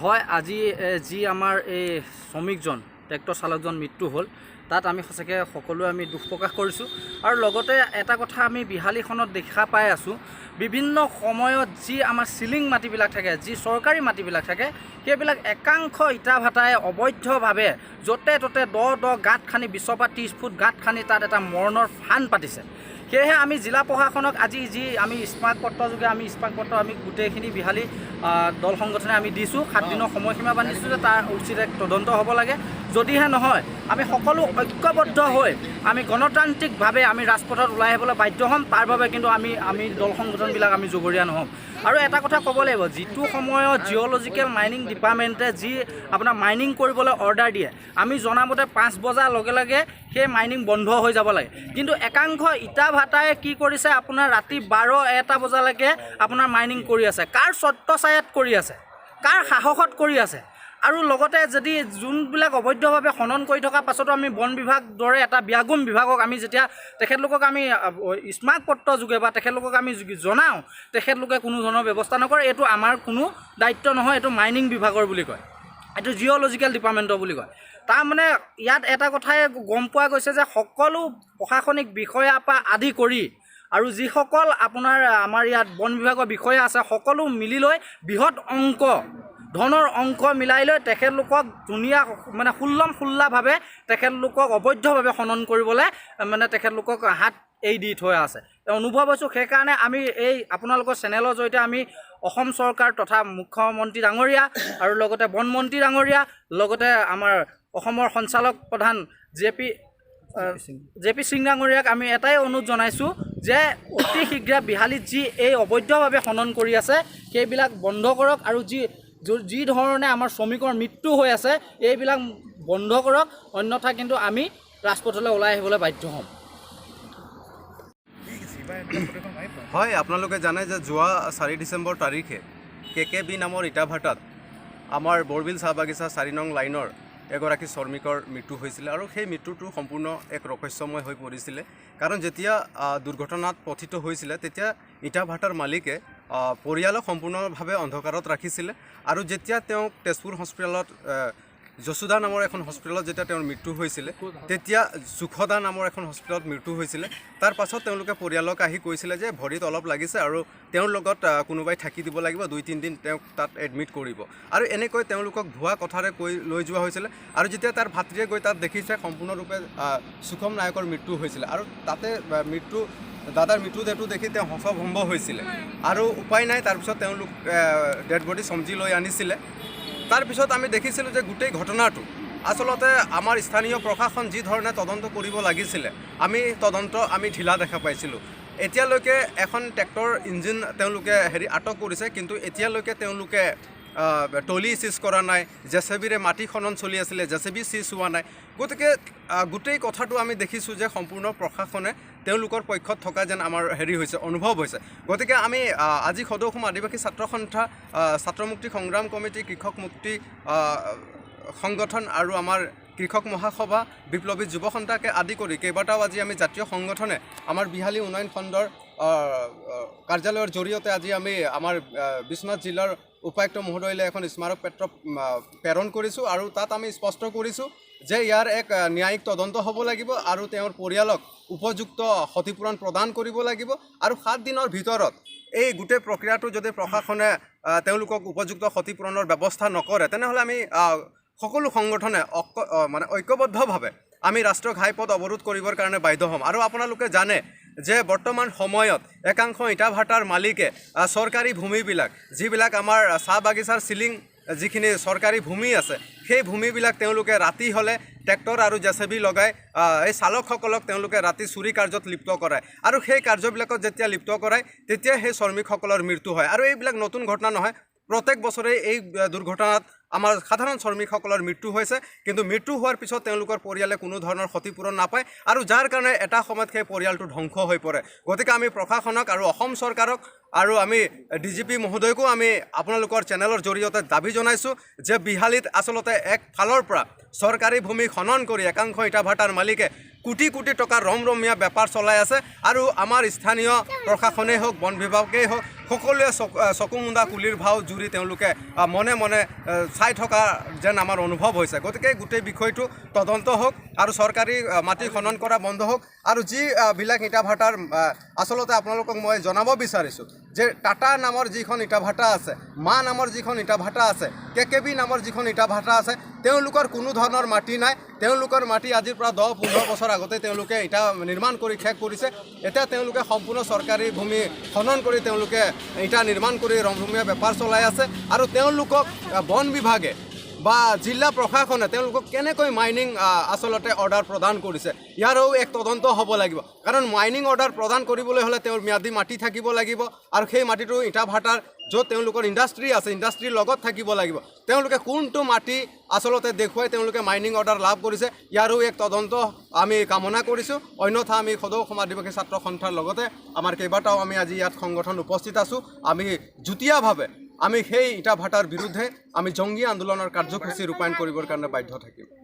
হয় আজি যি আমাৰ এই শ্ৰমিকজন ট্ৰেক্টৰ চালকজন মৃত্যু হ'ল তাত আমি সঁচাকৈ সকলোৱে আমি দুখ প্ৰকাশ কৰিছোঁ আৰু লগতে এটা কথা আমি বিহালীখনত দেখা পাই আছোঁ বিভিন্ন সময়ত যি আমাৰ চিলিং মাটিবিলাক থাকে যি চৰকাৰী মাটিবিলাক থাকে সেইবিলাক একাংশ ইটা ভাটাই অবৈধভাৱে য'তে ত'তে দ গাঁত খান্দি 20 পৰা 30 ফুট গাঁত খান্দি তাত এটা মৰণৰ ফান্দ পাতিছে। সেয়েহে আমি জিলা প্ৰশাসনক আজি যি আমি স্মাৰকপত্ৰ যোগে আমি স্মাৰকপত্ৰ আমি গোটেইখিনি বিহালী দল সংগঠনে আমি দিছোঁ 7 দিনৰ সময়সীমা বান্ধিছোঁ যে তাৰ উচিত এক তদন্ত হ'ব লাগে। যদিহে নহয় আমি সকলো ঐক্যবদ্ধ হৈ আমি গণতান্ত্ৰিকভাৱে আমি ৰাজপথত ওলাই আহিবলৈ বাধ্য হ'ম। তাৰ বাবে কিন্তু আমি দল সংগঠনবিলাক আমি জগৰীয়া নহ'ম। আৰু এটা কথা ক'ব লাগিব, যিটো সময়ত জিঅ'লজিকেল মাইনিং ডিপাৰ্টমেণ্টে যি আপোনাৰ মাইনিং কৰিবলৈ অৰ্ডাৰ দিয়ে আমি জনামতে 5 বজাৰ লগে লগে সেই মাইনিং বন্ধ হৈ যাব লাগে, কিন্তু একাংশ ইটা ভাটাই কি কৰিছে আপোনাৰ ৰাতি 12-1 বজালৈকে আপোনাৰ মাইনিং কৰি আছে। কাৰ স্বত্বচায়াত কৰি আছে, কাৰ সাহসত কৰি আছে? আৰু লগতে যদি যোনবিলাক অবৈধভাৱে খনন কৰি থকা পাছতো আমি বন বিভাগ দৰে এটা ব্যাগুম বিভাগক আমি যেতিয়া তেখেতলোকক আমি স্মাৰকপত্ৰ যোগে বা তেখেতলোকক আমি জনাওঁ তেখেতলোকে কোনো ধৰণৰ ব্যৱস্থা নকৰে। এইটো আমাৰ কোনো দায়িত্ব নহয়, এইটো মাইনিং বিভাগৰ বুলি কয়, এইটো জিঅ'লজিকেল ডিপাৰ্টমেণ্টৰ বুলি কয়। তাৰমানে ইয়াত এটা কথাই গম পোৱা গৈছে যে সকলো প্ৰশাসনিক বিষয়াৰ পৰা আদি কৰি আৰু যিসকল আপোনাৰ আমাৰ ইয়াত বন বিভাগৰ বিষয়া আছে সকলো মিলি লৈ বৃহৎ অংক ধনৰ অংক মিলাই লৈ তেখেতলোকক ধুনীয়া মানে সুল্লাভাৱে তেখেতলোকক অবৈধভাৱে খনন কৰিবলৈ মানে তেখেতলোকক হাত এৰি দি থৈ আছে। অনুভৱ হৈছোঁ। সেইকাৰণে আমি এই আপোনালোকৰ চেনেলৰ জৰিয়তে আমি অসম চৰকাৰ তথা মুখ্যমন্ত্ৰী ডাঙৰীয়া আৰু লগতে বনমন্ত্ৰী ডাঙৰীয়া লগতে আমাৰ অসমৰ সঞ্চালক প্ৰধান জে পি সিং ডাঙৰীয়াক আমি এটাই অনুৰোধ জনাইছোঁ যে অতি শীঘ্ৰে বিহালীত যি এই অবৈধভাৱে খনন কৰি আছে সেইবিলাক বন্ধ কৰক আৰু যি ধৰণে আমাৰ শ্ৰমিকৰ মৃত্যু হৈ আছে এইবিলাক বন্ধ কৰক, অন্যথা কিন্তু আমি ৰাজপথলৈ ওলাই আহিবলৈ বাধ্য হ'ম। হয়, আপোনালোকে জানে যে যোৱা 4 ডিচেম্বৰ তাৰিখে KKB নামৰ ইটা ভাটাত আমাৰ বৰবিল চাহ বাগিচা 4 নং লাইনৰ এগৰাকী শ্ৰমিকৰ মৃত্যু হৈছিলে আৰু সেই মৃত্যুটো সম্পূৰ্ণ এক ৰহস্যময় হৈ পৰিছিলে। কাৰণ যেতিয়া দুৰ্ঘটনাত পতিত হৈছিলে তেতিয়া ইটা ভাটাৰ মালিকে পৰিয়ালক সম্পূৰ্ণভাৱে অন্ধকাৰত ৰাখিছিলে আৰু যেতিয়া তেওঁক তেজপুৰ হস্পিটেলত যশোদা নামৰ এখন হস্পিটেলত যেতিয়া তেওঁৰ মৃত্যু হৈছিলে তেতিয়া সুখদা নামৰ এখন হস্পিটেলত মৃত্যু হৈছিলে। তাৰ পাছত তেওঁলোকে পৰিয়ালক আহি কৈছিলে যে ভৰিত অলপ লাগিছে আৰু তেওঁৰ লগত কোনোবাই থাকি দিব লাগিব, 2-3 দিন তেওঁক তাত এডমিট কৰিব আৰু এনেকৈ তেওঁলোকক ভুৱা কথাৰে কৈ লৈ যোৱা হৈছিলে। আৰু যেতিয়া তাৰ ভাতৃয়ে গৈ তাত দেখিছে সম্পূৰ্ণৰূপে সুখম নায়কৰ মৃত্যু হৈছিলে আৰু তাতে দাদাৰ মৃত্যুদেহটো দেখি তেওঁ হতভম্ব হৈছিলে আৰু উপায় নাই। তাৰপিছত তেওঁলোক ডেড বডি চমজি লৈ আনিছিলে। তাৰপিছত আমি দেখিছিলোঁ যে গোটেই ঘটনাটো আচলতে আমাৰ স্থানীয় প্ৰশাসন যি ধৰণে তদন্ত কৰিব লাগিছিলে আমি ঢিলা দেখা পাইছিলোঁ। এতিয়ালৈকে এখন ট্ৰেক্টৰ ইঞ্জিন তেওঁলোকে আটক কৰিছে, কিন্তু এতিয়ালৈকে তেওঁলোকে টলি চিজ কৰা নাই, জেচিবিৰে মাটি খনন চলি আছিলে, জেচিবি চিজ হোৱা নাই। গতিকে গোটেই কথাটো আমি দেখিছোঁ যে সম্পূৰ্ণ প্ৰশাসনে তেওঁলোকৰ পক্ষত থকা যেন আমাৰ হৈছে অনুভৱ হৈছে। গতিকে আমি আজি সদৌ অসম আদিবাসী ছাত্ৰ সন্থা, ছাত্ৰ মুক্তি সংগ্ৰাম কমিটি, কৃষক মুক্তি সংগঠন আৰু আমাৰ কৃষক মহাসভা, বিপ্লৱী যুৱ সন্থাকে আদি কৰি কেইবাটাও আজি আমি জাতীয় সংগঠনে আমাৰ বিহালী উন্নয়ন খণ্ডৰ কাৰ্যালয়ৰ জৰিয়তে আজি আমি আমাৰ বিশ্বনাথ জিলাৰ উপায়ুক্ত মহোদয়লৈ এখন স্মাৰক পত্ৰ প্ৰেৰণ কৰিছোঁ আৰু তাত আমি স্পষ্ট কৰিছোঁ যে ইয়াৰ এক ন্যায়িক তদন্ত হ'ব লাগিব আৰু তেওঁৰ পৰিয়ালক উপযুক্ত ক্ষতিপূৰণ প্ৰদান কৰিব লাগিব আৰু 7 দিনৰ ভিতৰত এই গোটেই প্ৰক্ৰিয়াটো যদি প্ৰশাসনে তেওঁলোকক উপযুক্ত ক্ষতিপূৰণৰ ব্যৱস্থা নকৰে তেনেহ'লে আমি সকলো সংগঠনে ঐক্যবদ্ধভাৱে আমি ৰাষ্ট্ৰীয় ঘাইপথ অৱৰোধ কৰিবৰ কাৰণে বাধ্য হ'ম। আৰু আপোনালোকে জানে যে বৰ্তমান সময়ত একাংশ ইটা ভাটাৰ মালিকে চৰকাৰী ভূমিবিলাক যিবিলাক আমাৰ চাহ বাগিচাৰ চিলিং যিখিনি চৰকাৰী ভূমি আছে সেই ভূমিবিলাক তেওঁলোকে ৰাতি হ'লে ট্ৰেক্টৰ আৰু জেচিবি লগাই এই চালকসকলক তেওঁলোকে ৰাতি চুৰি কাৰ্যত লিপ্ত কৰায় আৰু সেই কাৰ্যবিলাকত যেতিয়া লিপ্ত কৰায় তেতিয়া সেই শ্ৰমিকসকলৰ মৃত্যু হয়। আৰু এইবিলাক নতুন ঘটনা নহয়, প্ৰত্যেক বছৰে এই দুৰ্ঘটনাত আমাৰ সাধাৰণ শ্ৰমিকসকলৰ মৃত্যু হৈছে, কিন্তু মৃত্যু হোৱাৰ পিছত তেওঁলোকৰ পৰিয়ালে কোনো ধৰণৰ ক্ষতিপূৰণ নাপায় আৰু যাৰ কাৰণে এটা সময়ত সেই পৰিয়ালটো ধ্বংস হৈ পৰে। গতিকে আমি প্ৰশাসনক আৰু অসম চৰকাৰক আৰু আমি DGP মহোদয়কো আমি আপোনালোকৰ চেনেলৰ জৰিয়তে দাবী জনাইছোঁ যে বিহালীত আচলতে এক ফালৰ পৰা চৰকাৰী ভূমি খনন কৰি একাংশ ইটা ভাটাৰ মালিকে কোটি কোটি টকাৰ ৰমৰমীয়া বেপাৰ চলাই আছে আৰু আমাৰ স্থানীয় প্ৰশাসনেই হওক বন বিভাগেই হওক সকলোৱে চকু মুন্দা কুলিৰ ভাও জুৰি তেওঁলোকে মনে মনে চাই থকা যেন আমাৰ অনুভৱ হৈছে গতিকে গোটেই বিষয়টো তদন্ত হওক আৰু চৰকাৰী মাটি খনন কৰা বন্ধ হওক আৰু যিবিলাক ইটা ভাটাৰ আচলতে আপোনালোকক মই জনাব বিচাৰিছোঁ যে টাটা নামৰ যিখন ইটা ভাটা আছে মা নামৰ যিখন ইটা ভাটা আছে কেকেবি নামৰ যিখন ইটা ভাটা আছে তেওঁলোকৰ কোনো ধৰণৰ মাটি নাই তেওঁলোকৰ মাটি আজিৰ পৰা 10-15 বছৰ আগতে তেওঁলোকে ইটা নিৰ্মাণ কৰি শেষ কৰিছে এতিয়া তেওঁলোকে সম্পূৰ্ণ চৰকাৰী ভূমি খনন কৰি তেওঁলোকে ইটা নিৰ্মাণ কৰি ৰমৰমীয়া বেপাৰ চলাই আছে আৰু তেওঁলোকক বন বিভাগে বা জিলা প্ৰশাসনে তেওঁলোকক কেনেকৈ মাইনিং আচলতে অৰ্ডাৰ প্ৰদান কৰিছে ইয়াৰো এক তদন্ত হ'ব লাগিব কাৰণ মাইনিং অৰ্ডাৰ প্ৰদান কৰিবলৈ হ'লে তেওঁৰ ম্যাদী মাটি থাকিব লাগিব আৰু সেই মাটিটো ইটা ভাটাৰ য'ত তেওঁলোকৰ ইণ্ডাষ্ট্ৰী আছে ইণ্ডাষ্ট্ৰীৰ লগত থাকিব লাগিব তেওঁলোকে কোনটো মাটি আচলতে দেখুৱাই তেওঁলোকে মাইনিং অৰ্ডাৰ লাভ কৰিছে ইয়াৰো এক তদন্ত আমি কামনা কৰিছোঁ অন্যথা আমি সদৌ অসম আদিবাসী ছাত্ৰ সন্থাৰ লগতে আমাৰ কেইবাটাও আমি আজি ইয়াত সংগঠন উপস্থিত আছোঁ আমি যুটীয়াভাৱে আমি সেই ইটা ভাটাৰ বিৰুদ্ধে আমি জংগী আন্দোলনৰ কাৰ্যসূচী ৰূপায়ণ কৰিবৰ কাৰণে বাধ্য থাকিম